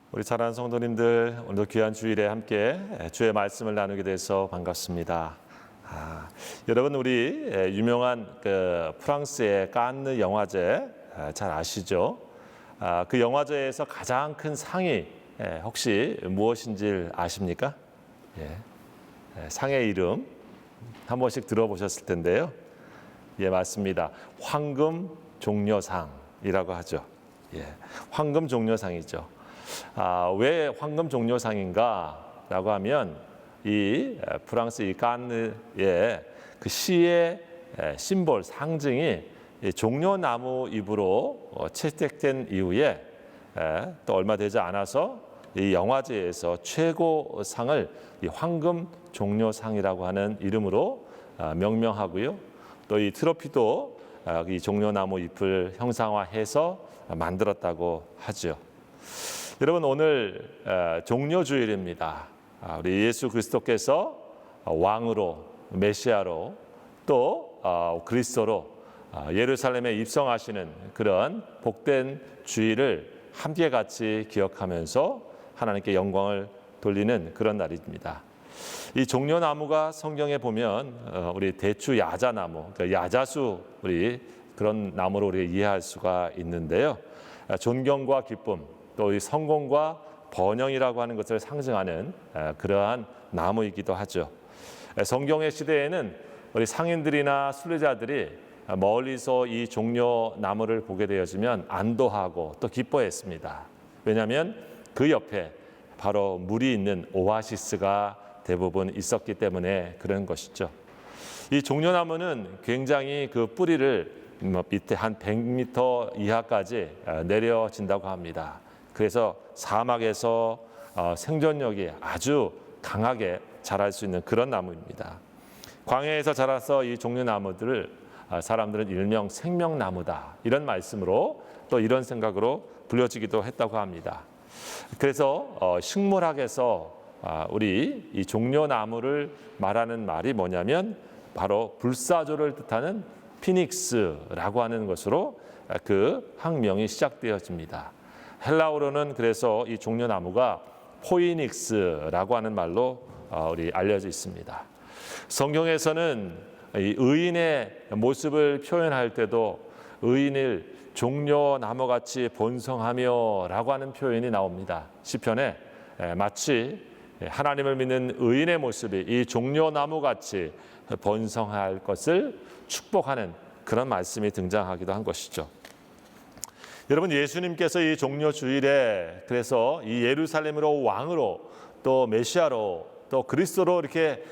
우리 사랑하는 성도님들, 오늘도 귀한 주일에 함께 주의 말씀을 나누게 돼서 반갑습니다. 여러분 우리 유명한 프랑스의 칸느 영화제 잘 아시죠? 그 영화제에서 가장 큰 상이 혹시 무엇인지 아십니까? 상의 이름 한 번씩 들어보셨을 텐데요. 맞습니다. 황금 종려상이라고 하죠. 황금 종려상이죠. 왜 황금 종려상인가라고 하면 이 프랑스 이 칸느의 그 시의 심볼 상징이 종려나무 잎으로 채택된 이후에 또 얼마 되지 않아서 이 영화제에서 최고상을 이 황금 종려상이라고 하는 이름으로 명명하고요. 또 이 트로피도 이 종려나무 잎을 형상화해서 만들었다고 하죠. 여러분 오늘 종려주일입니다. 우리 예수 그리스도께서 왕으로 메시아로 또 그리스도로 예루살렘에 입성하시는 그런 복된 주일을 함께 같이 기억하면서 하나님께 영광을 돌리는 그런 날입니다. 이 종려나무가 성경에 보면 우리 대추 야자나무, 야자수 우리 그런 나무로 우리가 이해할 수가 있는데요. 존경과 기쁨, 또 이 성공과 번영이라고 하는 것을 상징하는 그러한 나무이기도 하죠. 성경의 시대에는 우리 상인들이나 순례자들이 멀리서 이 종려나무를 보게 되어지면 안도하고 또 기뻐했습니다. 왜냐하면 그 옆에 바로 물이 있는 오아시스가 대부분 있었기 때문에 그런 것이죠. 이 종려나무는 굉장히 그 뿌리를 밑에 한 100m 이하까지 내려진다고 합니다. 그래서 사막에서 생존력이 아주 강하게 자랄 수 있는 그런 나무입니다. 광야에서 자라서 이 종려나무들을 사람들은 일명 생명나무다 이런 말씀으로 또 이런 생각으로 불려지기도 했다고 합니다. 그래서 식물학에서 우리 이 종려나무를 말하는 말이 뭐냐면 바로 불사조를 뜻하는 피닉스라고 하는 것으로 그 학명이 시작되어집니다. 헬라어로는 그래서 이 종려나무가 포이닉스라고 하는 말로 우리 알려져 있습니다. 성경에서는 이 의인의 모습을 표현할 때도 의인을 종려나무같이 번성하며라고 하는 표현이 나옵니다. 시편에 마치 하나님을 믿는 의인의 모습이 이 종려나무같이 번성할 것을 축복하는 그런 말씀이 등장하기도 한 것이죠. 여러분 예수님께서 이 종려주일에 그래서 이 예루살렘으로 왕으로 또 메시아로 또 그리스도로 이렇게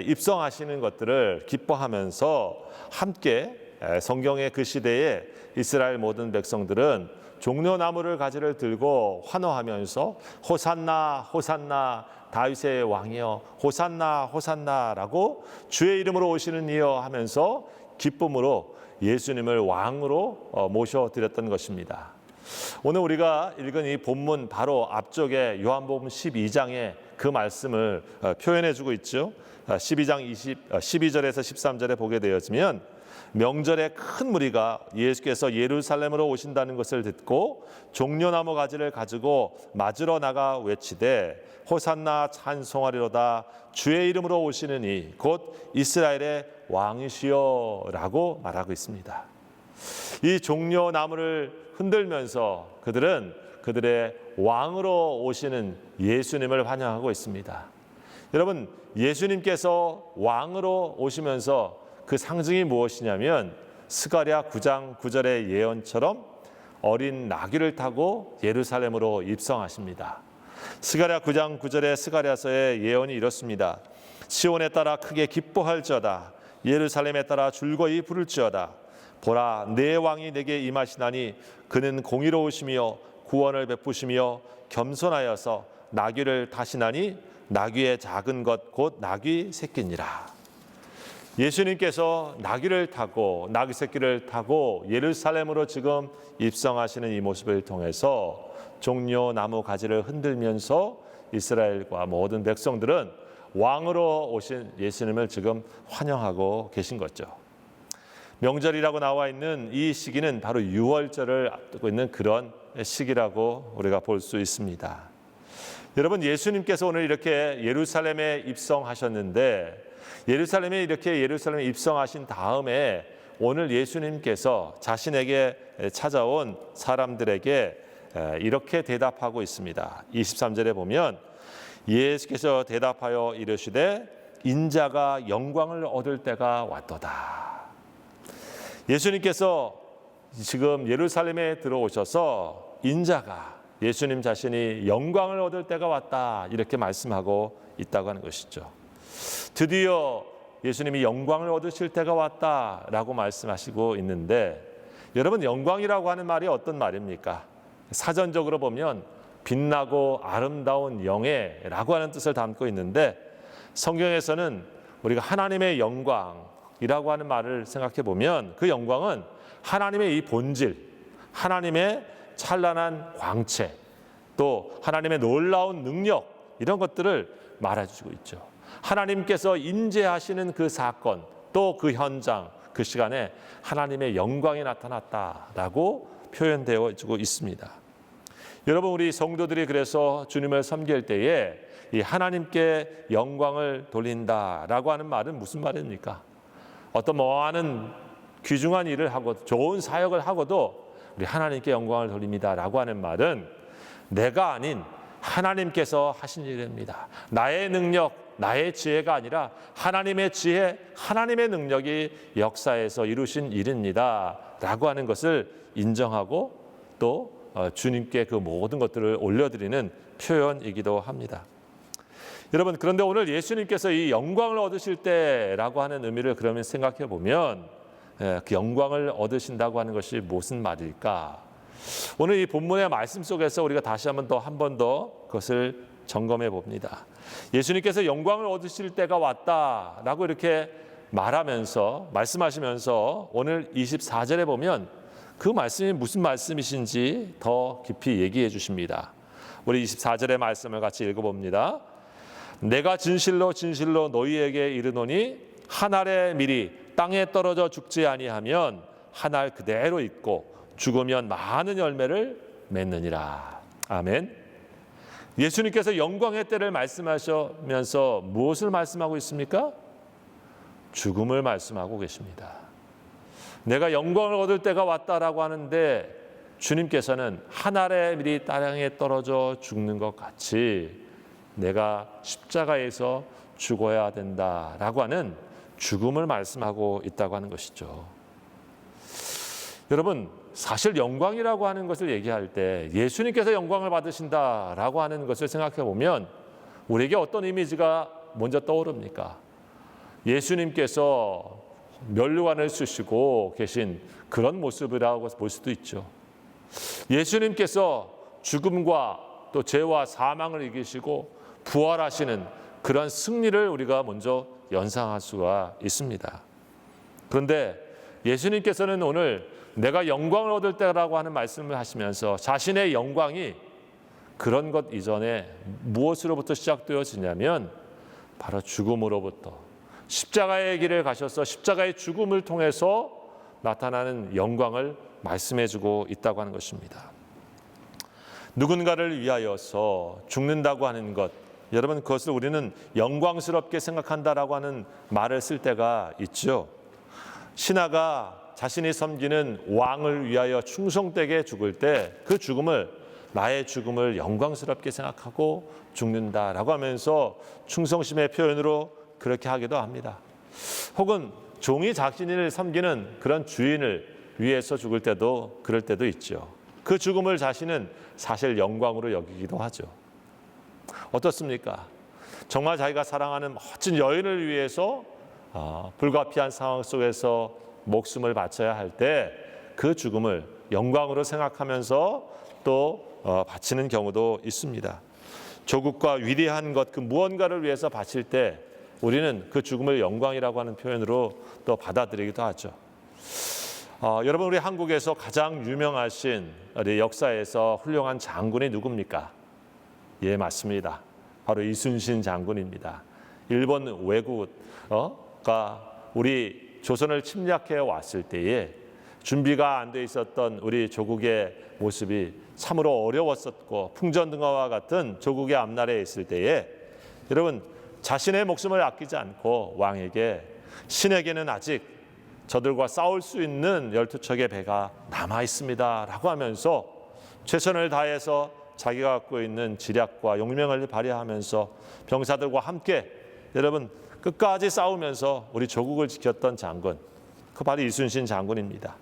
입성하시는 것들을 기뻐하면서 함께 성경의 그 시대에 이스라엘 모든 백성들은 종려나무를 가지를 들고 환호하면서 호산나 호산나 다윗의 왕이여 호산나 호산나라고 주의 이름으로 오시는 이여 하면서 기쁨으로 예수님을 왕으로 모셔드렸던 것입니다. 오늘 우리가 읽은 이 본문 바로 앞쪽에 요한복음 12장에 그 말씀을 표현해주고 있죠. 12장 12절에서 13절에 보게 되어지면 명절에 큰 무리가 예수께서 예루살렘으로 오신다는 것을 듣고 종려나무 가지를 가지고 맞으러 나가 외치되 호산나 찬송하리로다 주의 이름으로 오시는 이 곧 이스라엘의 왕이시여 라고 말하고 있습니다. 이 종려나무를 흔들면서 그들은 그들의 왕으로 오시는 예수님을 환영하고 있습니다. 여러분 예수님께서 왕으로 오시면서 그 상징이 무엇이냐면 스가랴 9장 9절의 예언처럼 어린 나귀를 타고 예루살렘으로 입성하십니다. 스가랴 9장 9절의 스가랴서의 예언이 이렇습니다. 시온에 따라 크게 기뻐할지어다 예루살렘에 따라 즐거이 부를지어다 보라 내 왕이 내게 임하시나니 그는 공의로우시며 구원을 베푸시며 겸손하여서 나귀를 타시나니 나귀의 작은 것 곧 나귀 새끼니라. 예수님께서 나귀를 타고 나귀 새끼를 타고 예루살렘으로 지금 입성하시는 이 모습을 통해서 종려나무 가지를 흔들면서 이스라엘과 모든 백성들은 왕으로 오신 예수님을 지금 환영하고 계신 거죠. 명절이라고 나와 있는 이 시기는 바로 유월절을 앞두고 있는 그런 시기라고 우리가 볼 수 있습니다. 여러분, 예수님께서 오늘 이렇게 예루살렘에 입성하셨는데 예루살렘에 입성하신 다음에 오늘 예수님께서 자신에게 찾아온 사람들에게 이렇게 대답하고 있습니다. 23절에 보면 예수께서 대답하여 이르시되 인자가 영광을 얻을 때가 왔도다. 예수님께서 지금 예루살렘에 들어오셔서 인자가, 예수님 자신이 영광을 얻을 때가 왔다, 이렇게 말씀하고 있다고 하는 것이죠. 드디어 예수님이 영광을 얻으실 때가 왔다라고 말씀하시고 있는데, 여러분, 영광이라고 하는 말이 어떤 말입니까? 사전적으로 보면 빛나고 아름다운 영예라고 하는 뜻을 담고 있는데, 성경에서는 우리가 하나님의 영광이라고 하는 말을 생각해 보면 그 영광은 하나님의 이 본질, 하나님의 찬란한 광채, 또 하나님의 놀라운 능력, 이런 것들을 말해주고 있죠. 하나님께서 임재하시는 그 사건, 또 그 현장, 그 시간에 하나님의 영광이 나타났다라고 표현되어지고 있습니다. 여러분, 우리 성도들이 그래서 주님을 섬길 때에 이 하나님께 영광을 돌린다라고 하는 말은 무슨 말입니까? 어떤 많은 귀중한 일을 하고 좋은 사역을 하고도 우리 하나님께 영광을 돌립니다라고 하는 말은 내가 아닌 하나님께서 하신 일입니다. 나의 능력, 나의 지혜가 아니라 하나님의 지혜, 하나님의 능력이 역사에서 이루신 일입니다 라고 하는 것을 인정하고 또 주님께 그 모든 것들을 올려드리는 표현이기도 합니다. 여러분, 그런데 오늘 예수님께서 이 영광을 얻으실 때라고 하는 의미를 그러면 생각해 보면 그 영광을 얻으신다고 하는 것이 무슨 말일까? 오늘 이 본문의 말씀 속에서 우리가 다시 한 번 더 그것을 점검해 봅니다. 예수님께서 영광을 얻으실 때가 왔다라고 이렇게 말씀하시면서 오늘 24절에 보면 그 말씀이 무슨 말씀이신지 더 깊이 얘기해 주십니다. 우리 24절의 말씀을 같이 읽어봅니다. 내가 진실로 진실로 너희에게 이르노니 한 알의 밀이 땅에 떨어져 죽지 아니하면 한 알 그대로 있고 죽으면 많은 열매를 맺느니라. 아멘. 예수님께서 영광의 때를 말씀하시면서 무엇을 말씀하고 있습니까? 죽음을 말씀하고 계십니다. 내가 영광을 얻을 때가 왔다라고 하는데 주님께서는 한 알의 밀이 땅에 떨어져 죽는 것 같이 내가 십자가에서 죽어야 된다라고 하는 죽음을 말씀하고 있다고 하는 것이죠. 여러분, 사실 영광이라고 하는 것을 얘기할 때 예수님께서 영광을 받으신다라고 하는 것을 생각해 보면 우리에게 어떤 이미지가 먼저 떠오릅니까? 예수님께서 면류관을 쓰시고 계신 그런 모습이라고 볼 수도 있죠. 예수님께서 죽음과 또 죄와 사망을 이기시고 부활하시는 그런 승리를 우리가 먼저 연상할 수가 있습니다. 그런데 예수님께서는 오늘 내가 영광을 얻을 때라고 하는 말씀을 하시면서 자신의 영광이 그런 것 이전에 무엇으로부터 시작되어지냐면 바로 죽음으로부터, 십자가의 길을 가셔서 십자가의 죽음을 통해서 나타나는 영광을 말씀해주고 있다고 하는 것입니다. 누군가를 위하여서 죽는다고 하는 것, 여러분, 그것을 우리는 영광스럽게 생각한다라고 하는 말을 쓸 때가 있죠. 신하가 자신이 섬기는 왕을 위하여 충성되게 죽을 때 그 죽음을, 나의 죽음을 영광스럽게 생각하고 죽는다라고 하면서 충성심의 표현으로 그렇게 하기도 합니다. 혹은 종이 자신을 섬기는 그런 주인을 위해서 죽을 때도 그럴 때도 있죠. 그 죽음을 자신은 사실 영광으로 여기기도 하죠. 어떻습니까? 정말 자기가 사랑하는 멋진 여인을 위해서 불가피한 상황 속에서 목숨을 바쳐야 할 때 그 죽음을 영광으로 생각하면서 또 바치는 경우도 있습니다. 조국과 위대한 것, 그 무언가를 위해서 바칠 때 우리는 그 죽음을 영광이라고 하는 표현으로 또 받아들이기도 하죠. 여러분, 우리 한국에서 가장 유명하신 우리 역사에서 훌륭한 장군이 누굽니까? 예, 맞습니다. 바로 이순신 장군입니다. 일본 왜구가 우리 조선을 침략해 왔을 때에 준비가 안 돼 있었던 우리 조국의 모습이 참으로 어려웠었고 풍전등화와 같은 조국의 앞날에 있을 때에 여러분 자신의 목숨을 아끼지 않고 왕에게 신에게는 아직 저들과 싸울 수 있는 12척의 배가 남아 있습니다 라고 하면서 최선을 다해서 자기가 갖고 있는 지략과 용명을 발휘하면서 병사들과 함께 여러분 끝까지 싸우면서 우리 조국을 지켰던 장군, 그 바로 이순신 장군입니다.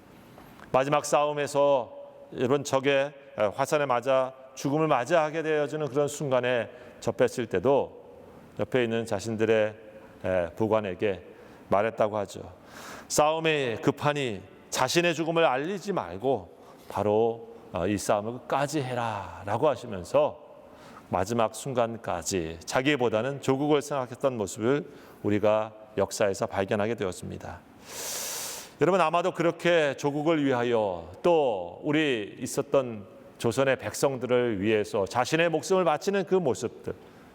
마지막 싸움에서 여러분 적의 화살에 맞아 죽음을 맞이하게 되어지는 그런 순간에 접했을 때도 옆에 있는 자신들의 부관에게 말했다고 하죠. 싸움에 급하니 자신의 죽음을 알리지 말고 바로 이 싸움을 끝까지 해라 라고 하시면서 마지막 순간까지 자기보다는 조국을 생각했던 모습을 우리가 역사에서 발견하게 되었습니다. 여러분 아마도 그렇게 조국을 위하여 또 우리 있었던 조선의 백성들을 위해서 자신의 목숨을 바치는 그 모습들,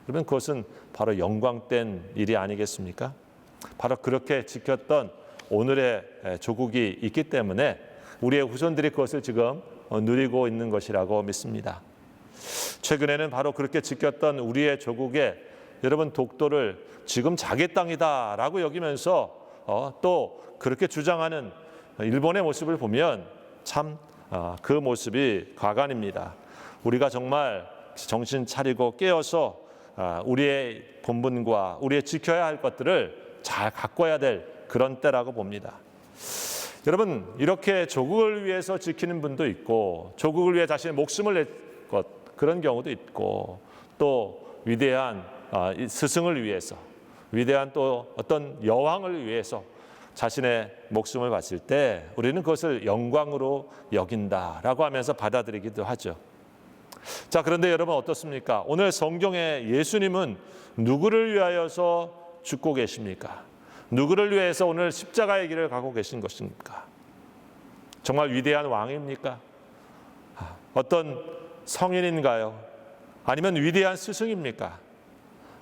여러분 그것은 바로 영광된 일이 아니겠습니까? 바로 그렇게 지켰던 오늘의 조국이 있기 때문에 우리의 후손들이 그것을 지금 누리고 있는 것이라고 믿습니다. 최근에는 바로 그렇게 지켰던 우리의 조국의 여러분 독도를 지금 자기 땅이다라고 여기면서 또 그렇게 주장하는 일본의 모습을 보면 참 그 모습이 가관입니다. 우리가 정말 정신 차리고 깨어서 우리의 본분과 우리의 지켜야 할 것들을 잘 가꿔야 될 그런 때라고 봅니다. 여러분 이렇게 조국을 위해서 지키는 분도 있고 조국을 위해 자신의 목숨을 낼 것 그런 경우도 있고 또 위대한 스승을 위해서 위대한 또 어떤 여왕을 위해서 자신의 목숨을 바칠 때 우리는 그것을 영광으로 여긴다라고 하면서 받아들이기도 하죠. 자, 그런데 여러분 어떻습니까? 오늘 성경에 예수님은 누구를 위하여서 죽고 계십니까? 누구를 위해서 오늘 십자가의 길을 가고 계신 것입니까? 정말 위대한 왕입니까? 어떤 성인인가요? 아니면 위대한 스승입니까?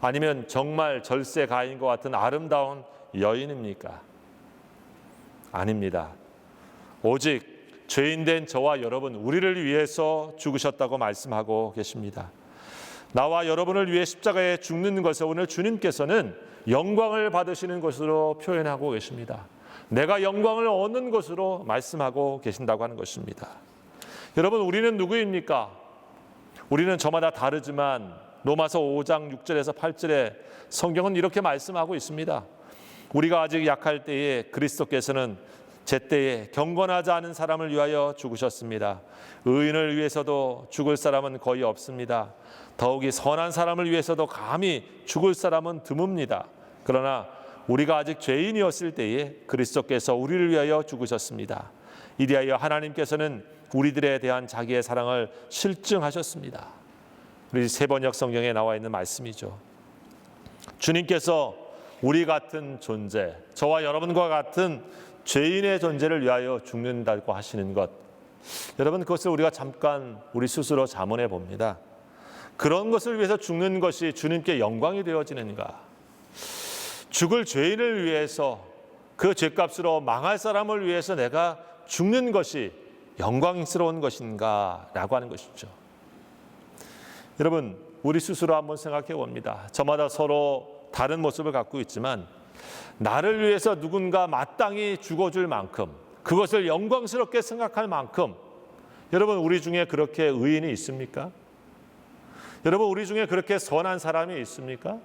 아니면 정말 절세 가인과 같은 아름다운 여인입니까? 아닙니다. 오직 죄인된 저와 여러분, 우리를 위해서 죽으셨다고 말씀하고 계십니다. 나와 여러분을 위해 십자가에 죽는 것을 오늘 주님께서는 영광을 받으시는 것으로 표현하고 계십니다. 내가 영광을 얻는 것으로 말씀하고 계신다고 하는 것입니다. 여러분, 우리는 누구입니까? 우리는 저마다 다르지만 로마서 5장 6절에서 8절에 성경은 이렇게 말씀하고 있습니다. 우리가 아직 약할 때에 그리스도께서는 제때에 경건하지 않은 사람을 위하여 죽으셨습니다. 의인을 위해서도 죽을 사람은 거의 없습니다. 더욱이 선한 사람을 위해서도 감히 죽을 사람은 드뭅니다. 그러나 우리가 아직 죄인이었을 때에 그리스도께서 우리를 위하여 죽으셨습니다. 이리하여 하나님께서는 우리들에 대한 자기의 사랑을 실증하셨습니다. 우리 세번역 성경에 나와 있는 말씀이죠. 주님께서 우리 같은 존재, 저와 여러분과 같은 죄인의 존재를 위하여 죽는다고 하시는 것, 여러분 그것을 우리가 잠깐 우리 스스로 자문해 봅니다. 그런 것을 위해서 죽는 것이 주님께 영광이 되어지는가? 죽을 죄인을 위해서, 그 죄값으로 망할 사람을 위해서 내가 죽는 것이 영광스러운 것인가? 라고 하는 것이죠. 여러분, 우리 스스로 한번 생각해 봅니다. 저마다 서로 다른 모습을 갖고 있지만 나를 위해서 누군가 마땅히 죽어줄 만큼, 그것을 영광스럽게 생각할 만큼, 여러분 우리 중에 그렇게 의인이 있습니까? 여러분 우리 중에 그렇게 선한 사람이 있습니까?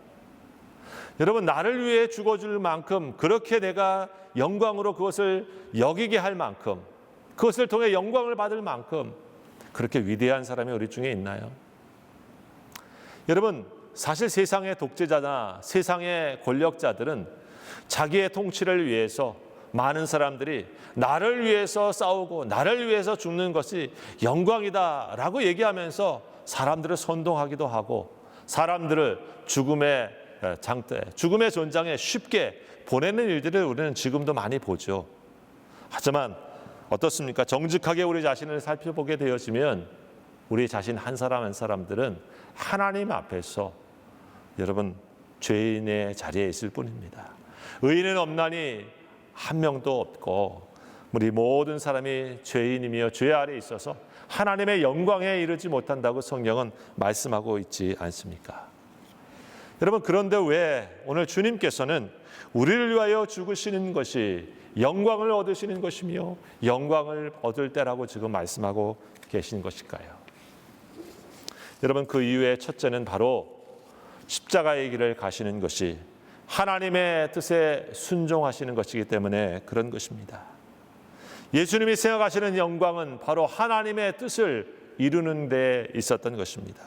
여러분 나를 위해 죽어줄 만큼, 그렇게 내가 영광으로 그것을 여기게 할 만큼, 그것을 통해 영광을 받을 만큼 그렇게 위대한 사람이 우리 중에 있나요? 여러분 사실 세상의 독재자나 세상의 권력자들은 자기의 통치를 위해서 많은 사람들이 나를 위해서 싸우고 나를 위해서 죽는 것이 영광이다라고 얘기하면서 사람들을 선동하기도 하고 사람들을 죽음의 장터에, 죽음의 전장에 쉽게 보내는 일들을 우리는 지금도 많이 보죠. 하지만 어떻습니까? 정직하게 우리 자신을 살펴보게 되어지면 우리 자신 한 사람 한 사람들은 하나님 앞에서 여러분 죄인의 자리에 있을 뿐입니다. 의인은 없나니 한 명도 없고 우리 모든 사람이 죄인이며 죄 아래에 있어서 하나님의 영광에 이르지 못한다고 성경은 말씀하고 있지 않습니까? 여러분, 그런데 왜 오늘 주님께서는 우리를 위하여 죽으시는 것이 영광을 얻으시는 것이며 영광을 얻을 때라고 지금 말씀하고 계신 것일까요? 여러분, 그 이유의 첫째는 바로 십자가의 길을 가시는 것이 하나님의 뜻에 순종하시는 것이기 때문에 그런 것입니다. 예수님이 생각하시는 영광은 바로 하나님의 뜻을 이루는 데 있었던 것입니다.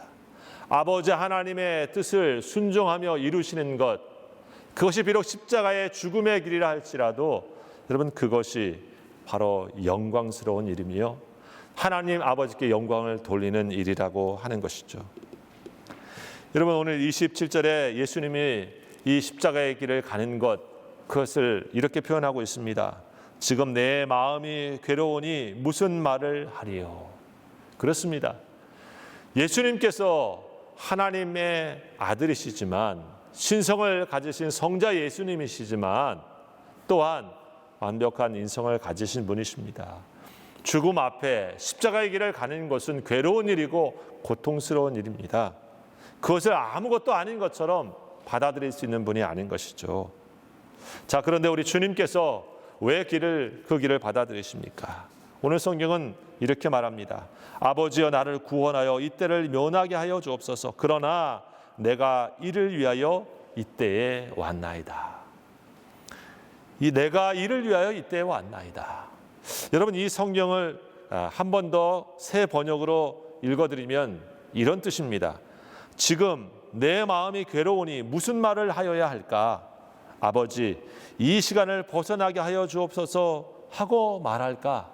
아버지 하나님의 뜻을 순종하며 이루시는 것, 그것이 비록 십자가의 죽음의 길이라 할지라도 여러분, 그것이 바로 영광스러운 일이며 하나님 아버지께 영광을 돌리는 일이라고 하는 것이죠. 여러분, 오늘 27절에 예수님이 이 십자가의 길을 가는 것, 그것을 이렇게 표현하고 있습니다. 지금 내 마음이 괴로우니 무슨 말을 하리요. 그렇습니다. 예수님께서 하나님의 아들이시지만, 신성을 가지신 성자 예수님이시지만 또한 완벽한 인성을 가지신 분이십니다. 죽음 앞에 십자가의 길을 가는 것은 괴로운 일이고 고통스러운 일입니다. 그것을 아무것도 아닌 것처럼 받아들일 수 있는 분이 아닌 것이죠. 자, 그런데 우리 주님께서 왜 그 길을 받아들이십니까? 오늘 성경은 이렇게 말합니다. 아버지여, 나를 구원하여 이때를 면하게 하여 주옵소서. 그러나 내가 이를 위하여 이때에 왔나이다. 이 내가 이를 위하여 이때에 왔나이다. 여러분, 이 성경을 한 번 더 새 번역으로 읽어드리면 이런 뜻입니다. 지금 내 마음이 괴로우니 무슨 말을 하여야 할까? 아버지, 이 시간을 벗어나게 하여 주옵소서 하고 말할까?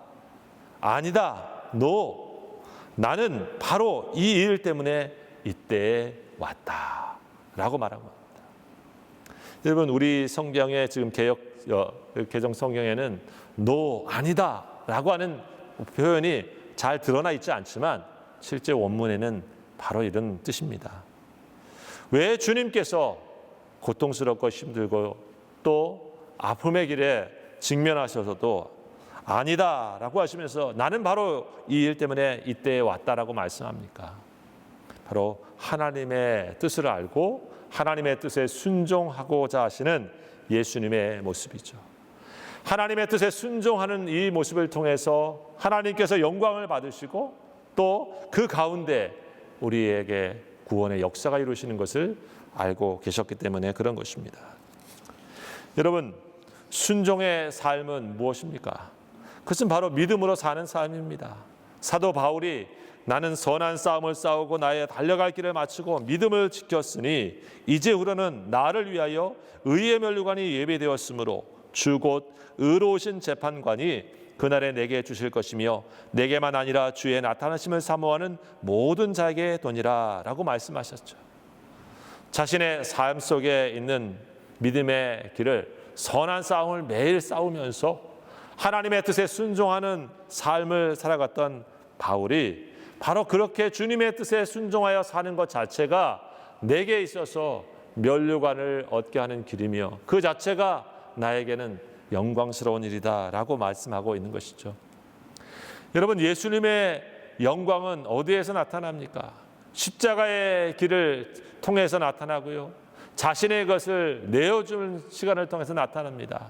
아니다. 나는 바로 이 일 때문에 이때에 왔다. 라고 말한 겁니다. 여러분, 우리 성경에 지금 개정 성경에는 아니다 라고 하는 표현이 잘 드러나 있지 않지만 실제 원문에는 바로 이런 뜻입니다. 왜 주님께서 고통스럽고 힘들고 또 아픔의 길에 직면하셔서도 아니다 라고 하시면서 나는 바로 이 일 때문에 이때에 왔다라고 말씀합니까? 바로 하나님의 뜻을 알고 하나님의 뜻에 순종하고자 하시는 예수님의 모습이죠. 하나님의 뜻에 순종하는 이 모습을 통해서 하나님께서 영광을 받으시고 또 그 가운데 우리에게 구원의 역사가 이루어지는 것을 알고 계셨기 때문에 그런 것입니다. 여러분, 순종의 삶은 무엇입니까? 그것은 바로 믿음으로 사는 삶입니다. 사도 바울이 나는 선한 싸움을 싸우고 나의 달려갈 길을 마치고 믿음을 지켰으니 이제후로는 나를 위하여 의의 면류관이 예비되었으므로 주 곧 의로우신 재판관이 그날에 내게 주실 것이며 내게만 아니라 주의 나타나심을 사모하는 모든 자에게 도니라 라고 말씀하셨죠. 자신의 삶 속에 있는 믿음의 길을 선한 싸움을 매일 싸우면서 하나님의 뜻에 순종하는 삶을 살아갔던 바울이 바로 그렇게 주님의 뜻에 순종하여 사는 것 자체가 내게 있어서 면류관을 얻게 하는 길이며 그 자체가 나에게는 영광스러운 일이다 라고 말씀하고 있는 것이죠. 여러분, 예수님의 영광은 어디에서 나타납니까? 십자가의 길을 통해서 나타나고요, 자신의 것을 내어주는 시간을 통해서 나타납니다.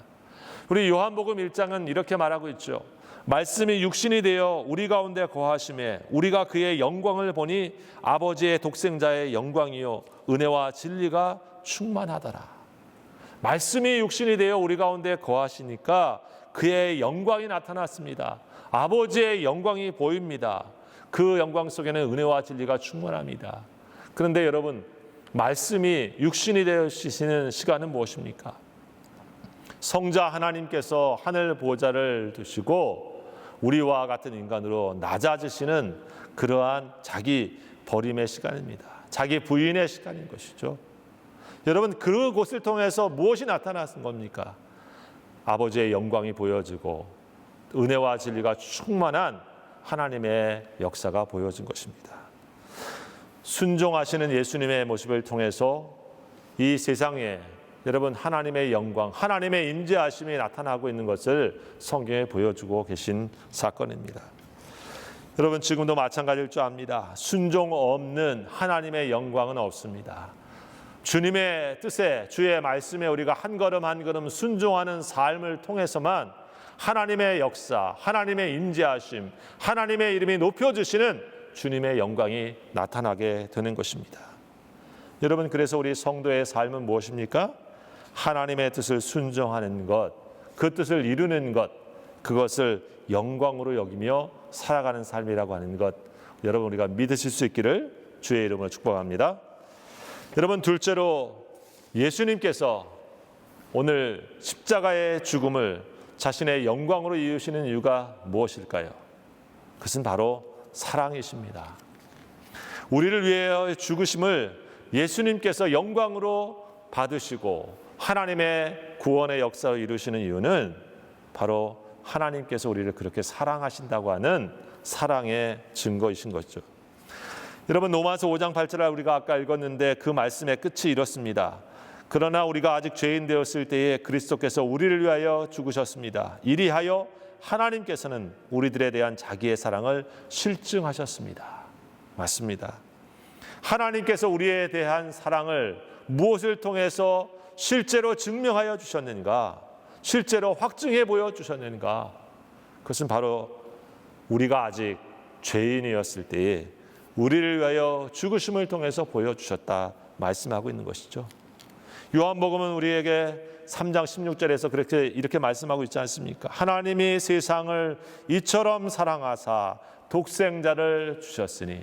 우리 요한복음 1장은 이렇게 말하고 있죠. 말씀이 육신이 되어 우리 가운데 거하심에 우리가 그의 영광을 보니 아버지의 독생자의 영광이요 은혜와 진리가 충만하더라. 말씀이 육신이 되어 우리 가운데 거하시니까 그의 영광이 나타났습니다. 아버지의 영광이 보입니다. 그 영광 속에는 은혜와 진리가 충만합니다. 그런데 여러분, 말씀이 육신이 되시는 시간은 무엇입니까? 성자 하나님께서 하늘 보좌를 두시고 우리와 같은 인간으로 낮아지시는 그러한 자기 버림의 시간입니다. 자기 부인의 시간인 것이죠. 여러분, 그곳을 통해서 무엇이 나타났는 겁니까? 아버지의 영광이 보여지고 은혜와 진리가 충만한 하나님의 역사가 보여진 것입니다. 순종하시는 예수님의 모습을 통해서 이 세상에 여러분 하나님의 영광, 하나님의 임재하심이 나타나고 있는 것을 성경에 보여주고 계신 사건입니다. 여러분 지금도 마찬가지일 줄 압니다. 순종 없는 하나님의 영광은 없습니다. 주님의 뜻에, 주의 말씀에 우리가 한 걸음 한 걸음 순종하는 삶을 통해서만 하나님의 역사, 하나님의 임재하심, 하나님의 이름이 높여주시는 주님의 영광이 나타나게 되는 것입니다. 여러분 그래서 우리 성도의 삶은 무엇입니까? 하나님의 뜻을 순종하는 것, 그 뜻을 이루는 것, 그것을 영광으로 여기며 살아가는 삶이라고 하는 것, 여러분 우리가 믿으실 수 있기를 주의 이름으로 축복합니다. 여러분 둘째로 예수님께서 오늘 십자가의 죽음을 자신의 영광으로 이루시는 이유가 무엇일까요? 그것은 바로 사랑이십니다. 우리를 위하여 죽으심을 예수님께서 영광으로 받으시고 하나님의 구원의 역사를 이루시는 이유는 바로 하나님께서 우리를 그렇게 사랑하신다고 하는 사랑의 증거이신 거죠. 여러분 로마서 5장 8절을 우리가 아까 읽었는데 그 말씀의 끝이 이렇습니다. 그러나 우리가 아직 죄인 되었을 때에 그리스도께서 우리를 위하여 죽으셨습니다. 이리하여 하나님께서는 우리들에 대한 자기의 사랑을 실증하셨습니다. 맞습니다. 하나님께서 우리에 대한 사랑을 무엇을 통해서 실제로 증명하여 주셨는가? 실제로 확증해 보여주셨는가? 그것은 바로 우리가 아직 죄인이었을 때에 우리를 위하여 죽으심을 통해서 보여주셨다 말씀하고 있는 것이죠. 요한복음은 우리에게 3장 16절에서 이렇게 말씀하고 있지 않습니까? 하나님이 세상을 이처럼 사랑하사 독생자를 주셨으니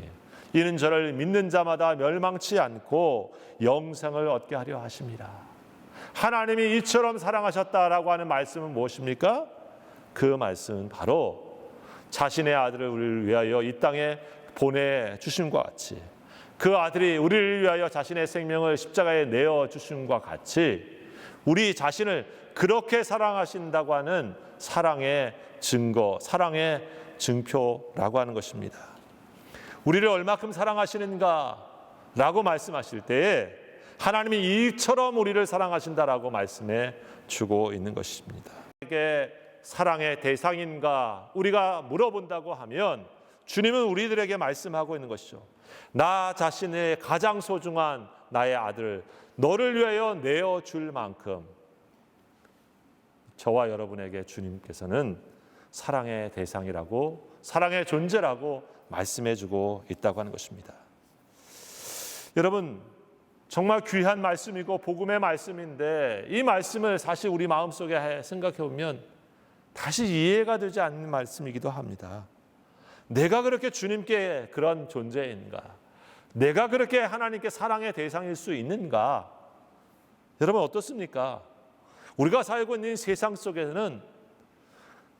이는 저를 믿는 자마다 멸망치 않고 영생을 얻게 하려 하심이라. 하나님이 이처럼 사랑하셨다라고 하는 말씀은 무엇입니까? 그 말씀은 바로 자신의 아들을 우리를 위하여 이 땅에 보내주심과 같이 그 아들이 우리를 위하여 자신의 생명을 십자가에 내어주심과 같이 우리 자신을 그렇게 사랑하신다고 하는 사랑의 증거, 사랑의 증표라고 하는 것입니다. 우리를 얼마큼 사랑하시는가 라고 말씀하실 때에 하나님이 이처럼 우리를 사랑하신다라고 말씀해 주고 있는 것입니다. 우리에게 사랑의 대상인가 우리가 물어본다고 하면 주님은 우리들에게 말씀하고 있는 것이죠. 나 자신의 가장 소중한 나의 아들 너를 위하여 내어줄 만큼 저와 여러분에게 주님께서는 사랑의 대상이라고 사랑의 존재라고 말씀해주고 있다고 하는 것입니다. 여러분 정말 귀한 말씀이고 복음의 말씀인데 이 말씀을 사실 우리 마음속에 생각해 보면 다시 이해가 되지 않는 말씀이기도 합니다. 내가 그렇게 주님께 그런 존재인가? 내가 그렇게 하나님께 사랑의 대상일 수 있는가? 여러분 어떻습니까? 우리가 살고 있는 세상 속에는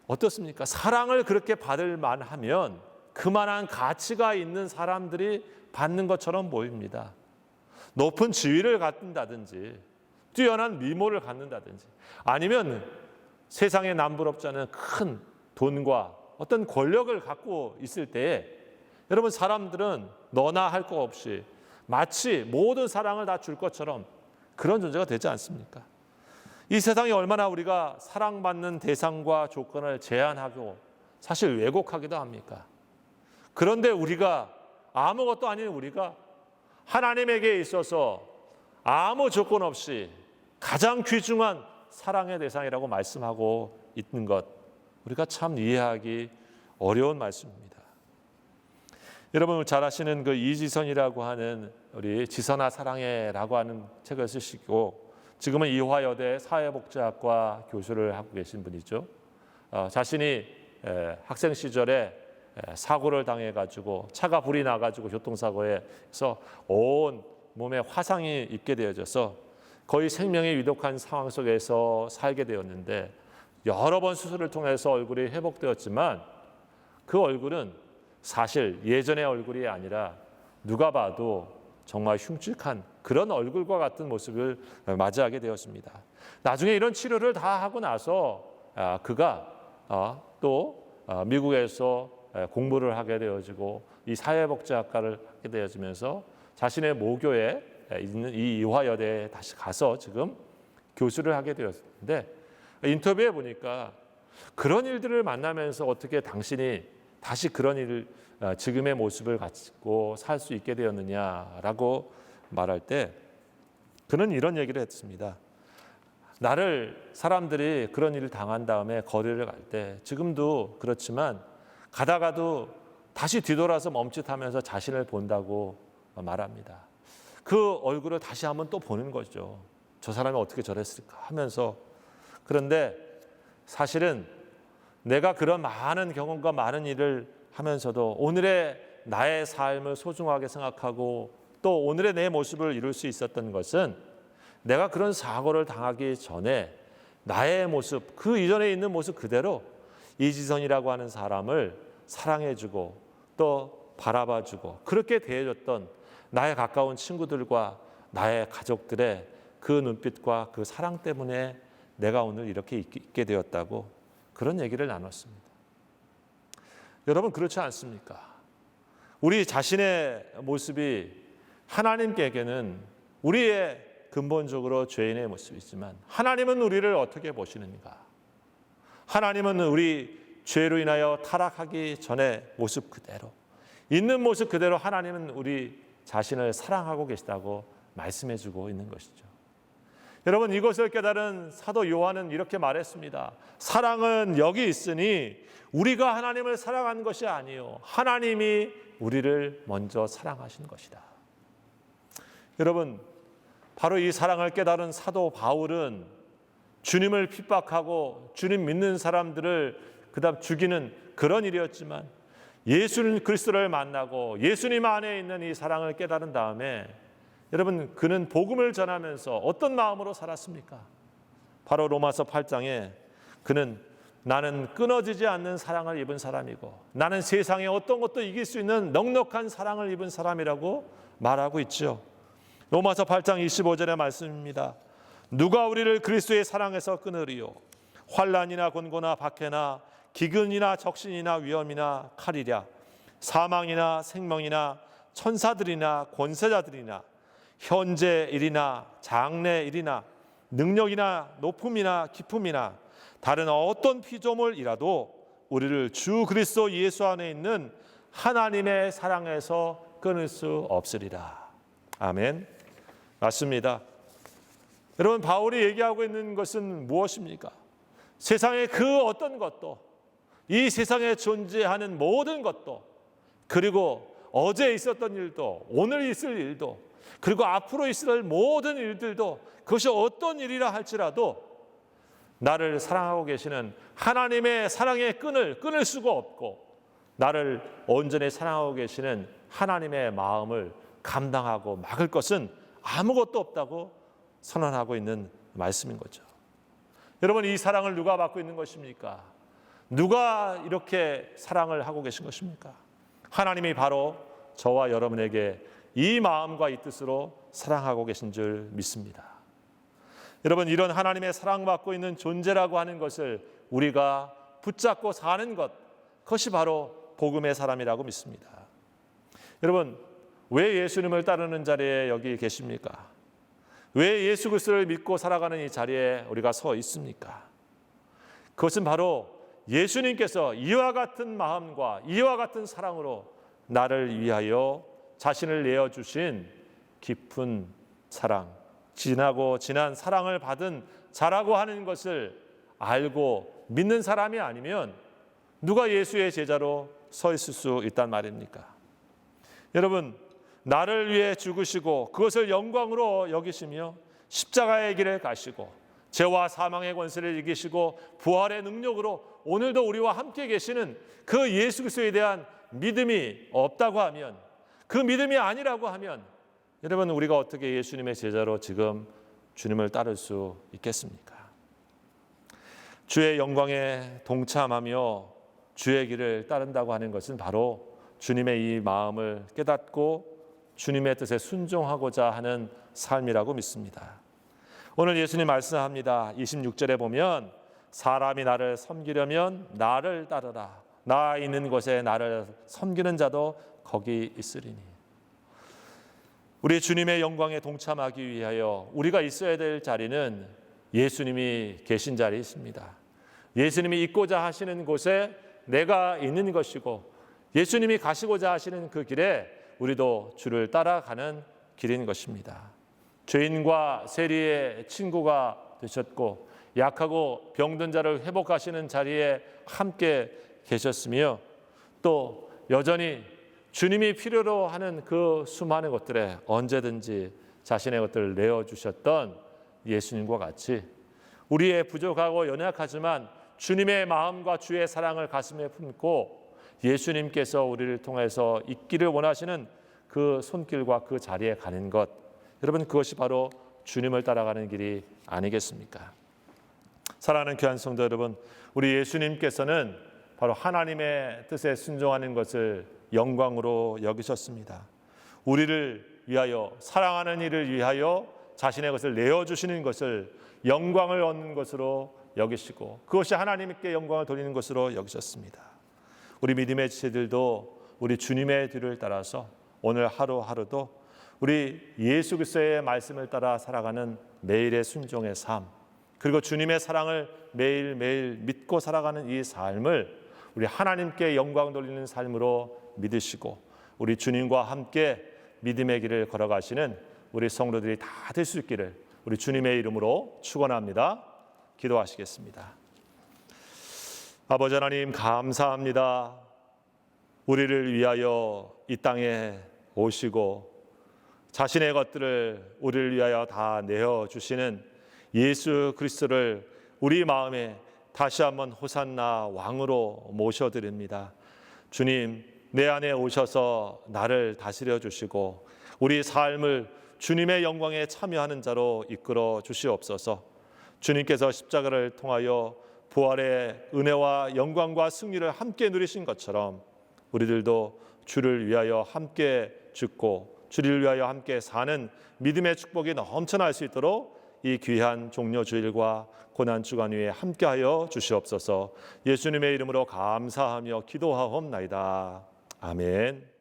어떻습니까? 사랑을 그렇게 받을 만하면 그만한 가치가 있는 사람들이 받는 것처럼 보입니다. 높은 지위를 갖는다든지 뛰어난 미모를 갖는다든지 아니면 세상에 남부럽지 않은 큰 돈과 어떤 권력을 갖고 있을 때에 여러분 사람들은 너나 할 거 없이 마치 모든 사랑을 다 줄 것처럼 그런 존재가 되지 않습니까? 이 세상이 얼마나 우리가 사랑받는 대상과 조건을 제한하고 사실 왜곡하기도 합니까? 그런데 우리가 아무것도 아닌 우리가 하나님에게 있어서 아무 조건 없이 가장 귀중한 사랑의 대상이라고 말씀하고 있는 것 우리가 참 이해하기 어려운 말씀입니다. 여러분 잘 아시는 그 이지선이라고 하는 우리 지선아 사랑해라고 하는 책을 쓰시고 지금은 이화여대 사회복지학과 교수를 하고 계신 분이죠. 자신이 학생 시절에 사고를 당해가지고 차가 불이 나가지고 교통사고에서 온 몸에 화상이 입게 되어져서 거의 생명이 위독한 상황 속에서 살게 되었는데 여러 번 수술을 통해서 얼굴이 회복되었지만 그 얼굴은 사실 예전의 얼굴이 아니라 누가 봐도 정말 흉측한 그런 얼굴과 같은 모습을 맞이하게 되었습니다. 나중에 이런 치료를 다 하고 나서 그가 또 미국에서 공부를 하게 되어지고 이 사회복지학과를 하게 되어지면서 자신의 모교에 있는 이 이화여대에 다시 가서 지금 교수를 하게 되었는데 인터뷰해 보니까 그런 일들을 만나면서 어떻게 당신이 다시 그런 일을 지금의 모습을 갖고 살 수 있게 되었느냐라고 말할 때 그는 이런 얘기를 했습니다. 나를 사람들이 그런 일을 당한 다음에 거리를 갈 때 지금도 그렇지만 가다가도 다시 뒤돌아서 멈칫하면서 자신을 본다고 말합니다. 그 얼굴을 다시 한번 또 보는 거죠. 저 사람이 어떻게 저랬을까 하면서. 그런데 사실은 내가 그런 많은 경험과 많은 일을 하면서도 오늘의 나의 삶을 소중하게 생각하고 또 오늘의 내 모습을 이룰 수 있었던 것은 내가 그런 사고를 당하기 전에 나의 모습, 그 이전에 있는 모습 그대로 이지선이라고 하는 사람을 사랑해주고 또 바라봐주고 그렇게 대해줬던 나의 가까운 친구들과 나의 가족들의 그 눈빛과 그 사랑 때문에 내가 오늘 이렇게 있게 되었다고 그런 얘기를 나눴습니다. 여러분 그렇지 않습니까? 우리 자신의 모습이 하나님께게는 우리의 근본적으로 죄인의 모습이지만 하나님은 우리를 어떻게 보시는가? 하나님은 우리 죄로 인하여 타락하기 전에 모습 그대로 있는 모습 그대로 하나님은 우리 자신을 사랑하고 계시다고 말씀해 주고 있는 것이죠. 여러분 이것을 깨달은 사도 요한은 이렇게 말했습니다. 사랑은 여기 있으니 우리가 하나님을 사랑한 것이 아니요 하나님이 우리를 먼저 사랑하신 것이다. 여러분 바로 이 사랑을 깨달은 사도 바울은 주님을 핍박하고 주님 믿는 사람들을 그다음 죽이는 그런 일이었지만 예수는 그리스도를 만나고 예수님 안에 있는 이 사랑을 깨달은 다음에 여러분 그는 복음을 전하면서 어떤 마음으로 살았습니까? 바로 로마서 8장에 그는 나는 끊어지지 않는 사랑을 입은 사람이고 나는 세상에 어떤 것도 이길 수 있는 넉넉한 사랑을 입은 사람이라고 말하고 있죠. 로마서 8장 25절의 말씀입니다. 누가 우리를 그리스도의 사랑에서 끊으리요? 환난이나 곤고나 박해나 기근이나 적신이나 위험이나 칼이랴 사망이나 생명이나 천사들이나 권세자들이나 현재 일이나 장래 일이나 능력이나 높음이나 기품이나 다른 어떤 피조물이라도 우리를 주 그리스도 예수 안에 있는 하나님의 사랑에서 끊을 수 없으리라. 아멘. 맞습니다. 여러분 바울이 얘기하고 있는 것은 무엇입니까? 세상의 그 어떤 것도 이 세상에 존재하는 모든 것도 그리고 어제 있었던 일도 오늘 있을 일도 그리고 앞으로 있을 모든 일들도 그것이 어떤 일이라 할지라도 나를 사랑하고 계시는 하나님의 사랑의 끈을 끊을 수가 없고 나를 온전히 사랑하고 계시는 하나님의 마음을 감당하고 막을 것은 아무것도 없다고 선언하고 있는 말씀인 거죠. 여러분 이 사랑을 누가 받고 있는 것입니까? 누가 이렇게 사랑을 하고 계신 것입니까? 하나님이 바로 저와 여러분에게 이 마음과 이 뜻으로 사랑하고 계신 줄 믿습니다. 여러분 이런 하나님의 사랑받고 있는 존재라고 하는 것을 우리가 붙잡고 사는 것 그것이 바로 복음의 사람이라고 믿습니다. 여러분 왜 예수님을 따르는 자리에 여기 계십니까? 왜 예수 그리스도를 믿고 살아가는 이 자리에 우리가 서 있습니까? 그것은 바로 예수님께서 이와 같은 마음과 이와 같은 사랑으로 나를 위하여 자신을 내어주신 깊은 사랑, 진한 사랑을 받은 자라고 하는 것을 알고 믿는 사람이 아니면 누가 예수의 제자로 서 있을 수 있단 말입니까? 여러분 나를 위해 죽으시고 그것을 영광으로 여기시며 십자가의 길을 가시고 죄와 사망의 권세를 이기시고 부활의 능력으로 오늘도 우리와 함께 계시는 그 예수 그리스도에 대한 믿음이 없다고 하면 그 믿음이 아니라고 하면 여러분 우리가 어떻게 예수님의 제자로 지금 주님을 따를 수 있겠습니까? 주의 영광에 동참하며 주의 길을 따른다고 하는 것은 바로 주님의 이 마음을 깨닫고 주님의 뜻에 순종하고자 하는 삶이라고 믿습니다. 오늘 예수님 말씀합니다. 26절에 보면 사람이 나를 섬기려면 나를 따르라. 나 있는 곳에 나를 섬기는 자도 거기 있으리니. 우리 주님의 영광에 동참하기 위하여 우리가 있어야 될 자리는 예수님이 계신 자리에 있습니다. 예수님이 있고자 하시는 곳에 내가 있는 것이고 예수님이 가시고자 하시는 그 길에 우리도 주를 따라가는 길인 것입니다. 죄인과 세리의 친구가 되셨고 약하고 병든 자를 회복하시는 자리에 함께 계셨으며 또 여전히 주님이 필요로 하는 그 수많은 것들에 언제든지 자신의 것들을 내어주셨던 예수님과 같이 우리의 부족하고 연약하지만 주님의 마음과 주의 사랑을 가슴에 품고 예수님께서 우리를 통해서 있기를 원하시는 그 손길과 그 자리에 가는 것, 여러분 그것이 바로 주님을 따라가는 길이 아니겠습니까? 사랑하는 귀한 성도 여러분, 우리 예수님께서는 바로 하나님의 뜻에 순종하는 것을 영광으로 여기셨습니다. 우리를 위하여, 사랑하는 이를 위하여 자신의 것을 내어주시는 것을 영광을 얻는 것으로 여기시고 그것이 하나님께 영광을 돌리는 것으로 여기셨습니다. 우리 믿음의 지체들도 우리 주님의 뒤를 따라서 오늘 하루하루도 우리 예수 그리스도의 말씀을 따라 살아가는 매일의 순종의 삶, 그리고 주님의 사랑을 매일매일 믿고 살아가는 이 삶을 우리 하나님께 영광 돌리는 삶으로 믿으시고 우리 주님과 함께 믿음의 길을 걸어가시는 우리 성도들이 다 될 수 있기를 우리 주님의 이름으로 축원합니다. 기도하시겠습니다. 아버지 하나님 감사합니다. 우리를 위하여 이 땅에 오시고 자신의 것들을 우리를 위하여 다 내어주시는 예수 그리스도를 우리 마음에 다시 한번 호산나 왕으로 모셔드립니다. 주님, 내 안에 오셔서 나를 다스려 주시고 우리 삶을 주님의 영광에 참여하는 자로 이끌어 주시옵소서. 주님께서 십자가를 통하여 부활의 은혜와 영광과 승리를 함께 누리신 것처럼 우리들도 주를 위하여 함께 죽고 주를 위하여 함께 사는 믿음의 축복이 넘쳐날 수 있도록 이 귀한 종려 주일과 고난 주간 위에 함께하여 주시옵소서. 예수님의 이름으로 감사하며 기도하옵나이다. 아멘.